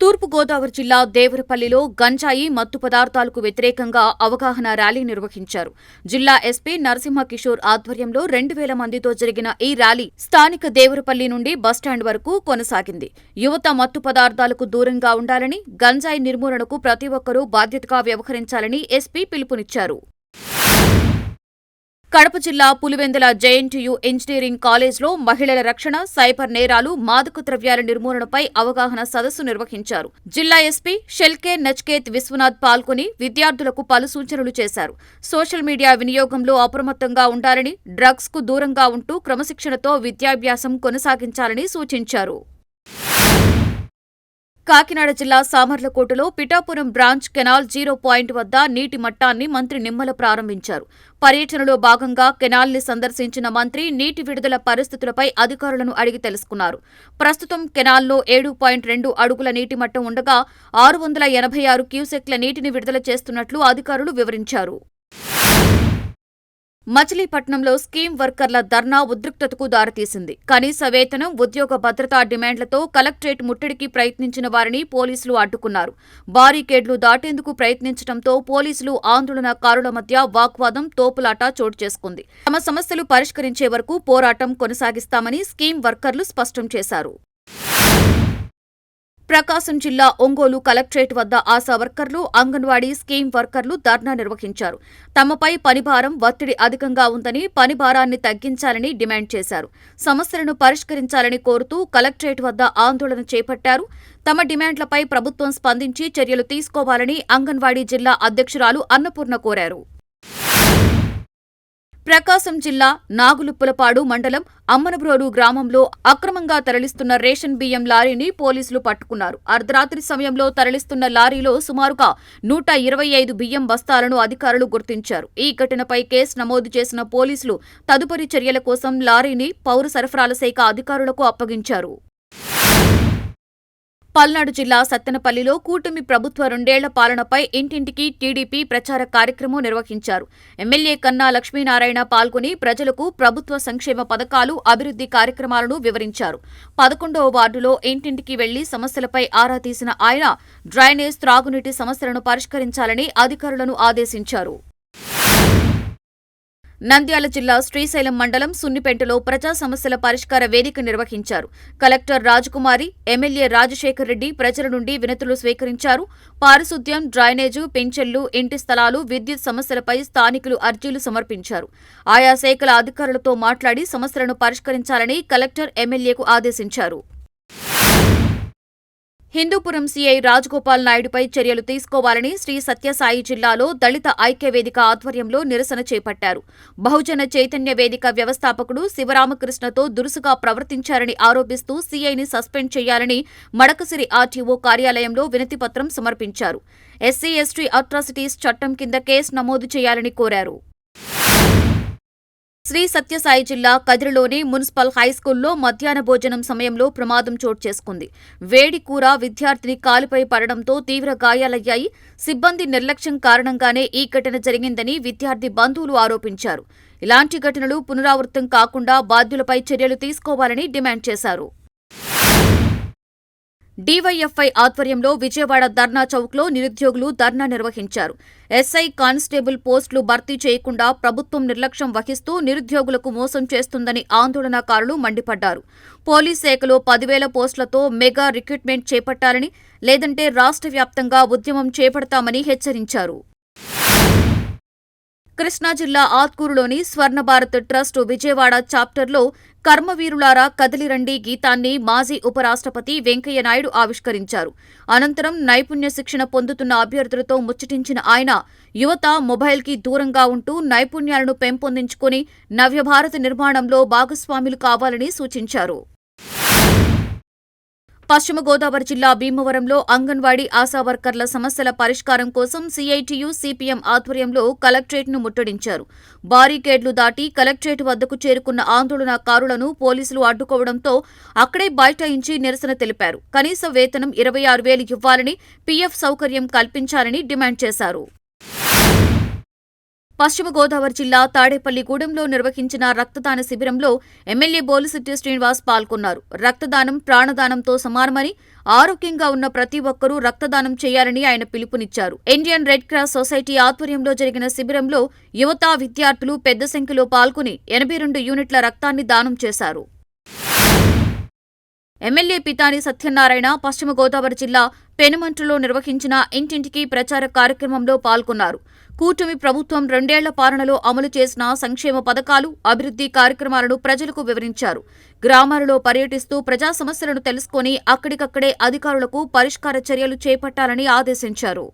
తూర్పు గోదావరి జిల్లా దేవరపల్లిలో గంజాయి మత్తు పదార్థాలకు వ్యతిరేకంగా అవగాహన ర్యాలీ నిర్వహించారు. జిల్లా ఎస్పీ నరసింహ కిషోర్ ఆధ్వర్యంలో 2000 మందితో జరిగిన ఈ ర్యాలీ స్థానిక దేవరపల్లి నుండి బస్టాండ్ వరకు కొనసాగింది. యువత మత్తు పదార్థాలకు దూరంగా ఉండాలని, గంజాయి నిర్మూలనకు ప్రతి ఒక్కరూ బాధ్యతగా వ్యవహరించాలని ఎస్పీ పిలుపునిచ్చారు. కడప జిల్లా పులివెందుల జేఎన్టీయూ ఇంజనీరింగ్ కాలేజ్లో మహిళల రక్షణ, సైబర్ నేరాలు, మాదక ద్రవ్యాల నిర్మూలనపై అవగాహన సదస్సు నిర్వహించారు. జిల్లా ఎస్పీ షెల్కే నచ్కేత్ విశ్వనాథ్ పాల్గొని విద్యార్థులకు పలు సూచనలు చేశారు. సోషల్ మీడియా వినియోగంలో అప్రమత్తంగా ఉండాలని, డ్రగ్స్ కు దూరంగా ఉంటూ క్రమశిక్షణతో విద్యాభ్యాసం కొనసాగించాలని సూచించారు. కాకినాడ జిల్లా సామర్లకోటలో పిఠాపురం బ్రాంచ్ కెనాల్ 0 పాయింట్ వద్ద నీటి మట్టాన్ని మంత్రి నిమ్మల ప్రారంభించారు. పర్యటనలో భాగంగా కెనాల్ని సందర్శించిన మంత్రి నీటి విడుదల పరిస్థితులపై అధికారులను అడిగి తెలుసుకున్నారు. ప్రస్తుతం కెనాల్లో 7.2 అడుగుల నీటి మట్టం ఉండగా 686 క్యూసెక్ల నీటిని విడుదల చేస్తున్నట్లు అధికారులు వివరించారు. మచిలీపట్నంలో స్కీమ్ వర్కర్ల ధర్నా ఉద్రిక్తతకు దారితీసింది. కనీస వేతనం, ఉద్యోగ భద్రతా డిమాండ్లతో కలెక్టరేట్ ముట్టడికి ప్రయత్నించిన వారిని పోలీసులు అడ్డుకున్నారు. బారికేడ్లు దాటేందుకు ప్రయత్నించడంతో పోలీసులు, ఆందోళనకారుల మధ్య వాగ్వాదం, తోపులాట చోటు చేసుకుంది. తమ సమస్యలు పరిష్కరించే వరకు పోరాటం కొనసాగిస్తామని స్కీమ్ వర్కర్లు స్పష్టం చేశారు. ప్రకాశం జిల్లా ఒంగోలు కలెక్టరేట్ వద్ద ఆశా వర్కర్లు, అంగన్వాడీ స్కీమ్ వర్కర్లు ధర్నా నిర్వహించారు. తమపై పనిభారం, ఒత్తిడి అధికంగా ఉందని, పనిభారాన్ని తగ్గించాలని డిమాండ్ చేశారు. సమస్యలను పరిష్కరించాలని కోరుతూ కలెక్టరేట్ వద్ద ఆందోళన చేపట్టారు. తమ డిమాండ్లపై ప్రభుత్వం స్పందించి చర్యలు తీసుకోవాలని అంగన్వాడీ జిల్లా అధ్యక్షురాలు అన్నపూర్ణ కోరారు. ప్రకాశం జిల్లా నాగులుప్పలపాడు మండలం అమ్మనబ్రోలు గ్రామంలో అక్రమంగా తరలిస్తున్న రేషన్ బియ్యం లారీని పోలీసులు పట్టుకున్నారు. అర్ధరాత్రి సమయంలో తరలిస్తున్న లారీలో సుమారుగా 125 బియ్యం బస్తాలను అధికారులు గుర్తించారు. ఈ ఘటనపై కేసు నమోదు చేసిన పోలీసులు తదుపరి చర్యల కోసం లారీని పౌర సరఫరాల శాఖ అధికారులకు అప్పగించారు. పల్నాడు జిల్లా సత్తెనపల్లిలో కూటమి ప్రభుత్వ 2 ఏళ్ల పాలనపై ఇంటింటికి టీడీపీ ప్రచార కార్యక్రమం నిర్వహించారు. ఎమ్మెల్యే కన్నా లక్ష్మీనారాయణ పాల్గొని ప్రజలకు ప్రభుత్వ సంక్షేమ పథకాలు, అభివృద్ధి కార్యక్రమాలను వివరించారు. 11వ వార్డులో ఇంటింటికి వెళ్లి సమస్యలపై ఆరా తీసిన ఆయన డ్రైనేజ్, త్రాగునీటి సమస్యలను పరిష్కరించాలని అధికారులను ఆదేశించారు. నంద్యాల జిల్లా శ్రీశైలం మండలం సున్నిపెంటలో ప్రజా సమస్యల పరిష్కార వేదిక నిర్వహించారు. కలెక్టర్ రాజకుమారి, ఎమ్మెల్యే రాజశేఖర్ రెడ్డి ప్రజల నుండి వినతులు స్వీకరించారు. పారిశుద్ధ్యం, డ్రైనేజు, పింఛన్లు, ఇంటి స్థలాలు, విద్యుత్ సమస్యలపై స్థానికులు అర్జీలు సమర్పించారు. ఆయా శాఖల అధికారులతో మాట్లాడి సమస్యలను పరిష్కరించాలని కలెక్టర్ ఎమ్మెల్యేకు ఆదేశించారు. హిందూపురం సీఐ రాజగోపాల్ నాయుడుపై చర్యలు తీసుకోవాలని శ్రీ సత్యసాయి జిల్లాలో దళిత ఐక్యవేదిక ఆధ్వర్యంలో నిరసన చేపట్టారు. బహుజన చైతన్య వేదిక వ్యవస్థాపకుడు శివరామకృష్ణతో దురుసుగా ప్రవర్తించారని ఆరోపిస్తూ సీఐని సస్పెండ్ చేయాలని మడకసిరి ఆర్టీఓ కార్యాలయంలో వినతిపత్రం సమర్పించారు. ఎస్సీ ఎస్టీ అట్రాసిటీస్ చట్టం కింద కేసు నమోదు చేయాలని కోరారు. శ్రీ సత్యసాయి జిల్లా కదిరిలోని మున్సిపల్ హైస్కూల్లో మధ్యాహ్న భోజనం సమయంలో ప్రమాదం చోటు చేసుకుంది. వేడి కూర విద్యార్థిని కాలుపై పడడంతో తీవ్ర గాయాలయ్యాయి. సిబ్బంది నిర్లక్ష్యం కారణంగానే ఈ ఘటన జరిగిందని విద్యార్థి బంధువులు ఆరోపించారు. ఇలాంటి ఘటనలు పునరావృతం కాకుండా బాధ్యులపై చర్యలు తీసుకోవాలని డిమాండ్ చేశారు. డీవైఎఫ్ఐ ఆధ్వర్యంలో విజయవాడ ధర్నా చౌక్లో నిరుద్యోగులు ధర్నా నిర్వహించారు. ఎస్ఐ, కానిస్టేబుల్ పోస్టులు భర్తీ చేయకుండా ప్రభుత్వం నిర్లక్ష్యం వహిస్తూ నిరుద్యోగులకు మోసం చేస్తుందని ఆందోళనకారులు మండిపడ్డారు. పోలీస్ శాఖలో 10,000 పోస్టులతో మెగా రిక్రూట్మెంట్ చేపట్టాలని, లేదంటే రాష్ట్ర వ్యాప్తంగా ఉద్యమం చేపడతామని హెచ్చరించారు. కృష్ణా జిల్లా ఆత్కూరులోని స్వర్ణభారత్ ట్రస్ట్ విజయవాడ చాప్టర్లో కర్మవీరులారా కదిలిరండి గీతాన్ని మాజీ ఉపరాష్ట్రపతి వెంకయ్యనాయుడు ఆవిష్కరించారు. అనంతరం నైపుణ్య శిక్షణ పొందుతున్న అభ్యర్థులతో ముచ్చటించిన ఆయన యువత మొబైల్కి దూరంగా ఉంటూ నైపుణ్యాలను పెంపొందించుకుని నవ్యభారత నిర్మాణంలో భాగస్వాములు కావాలని సూచించారు. పశ్చిమ గోదావరి జిల్లా భీమవరంలో అంగన్వాడీ ఆశా వర్కర్ల సమస్యల పరిష్కారం కోసం సీఐటీయూ, సిపిఎం ఆధ్వర్యంలో కలెక్టరేట్ను ముట్టడించారు. బారికేడ్లు దాటి కలెక్టరేట్ వద్దకు చేరుకున్న ఆందోళనకారులను పోలీసులు అడ్డుకోవడంతో అక్కడే బైఠాయించి నిరసన తెలిపారు. కనీస వేతనం 26,000 ఇవ్వాలని, పీఎఫ్ సౌకర్యం కల్పించాలని డిమాండ్ చేశారు. పశ్చిమ గోదావరి జిల్లా తాడేపల్లిగూడెంలో నిర్వహించిన రక్తదాన శిబిరంలో ఎమ్మెల్యే బోలిశెట్టి శ్రీనివాస్ పాల్గొన్నారు. రక్తదానం ప్రాణదానంతో సమానమని, ఆరోగ్యంగా ఉన్న ప్రతి ఒక్కరూ రక్తదానం చేయాలని ఆయన పిలుపునిచ్చారు. ఇండియన్ రెడ్ క్రాస్ సొసైటీ ఆధ్వర్యంలో జరిగిన శిబిరంలో యువత, విద్యార్థులు పెద్ద సంఖ్యలో పాల్గొని 82 యూనిట్ల రక్తాన్ని దానం చేశారు. ఎమ్మెల్యే పితాని సత్యనారాయణ పశ్చిమ గోదావరి జిల్లా పెనుమంట్రలో నిర్వహించిన ఇంటింటికి ప్రచార కార్యక్రమంలో పాల్గొన్నారు. కూటమి ప్రభుత్వం 2 ఏళ్ల పాలనలో అమలు చేసిన సంక్షేమ పథకాలు, అభివృద్ధి కార్యక్రమాలను ప్రజలకు వివరించారు. గ్రామాలలో పర్యటిస్తూ ప్రజా సమస్యలను తెలుసుకుని అక్కడికక్కడే అధికారులకు పరిష్కార చర్యలు చేపట్టాలని ఆదేశించారు.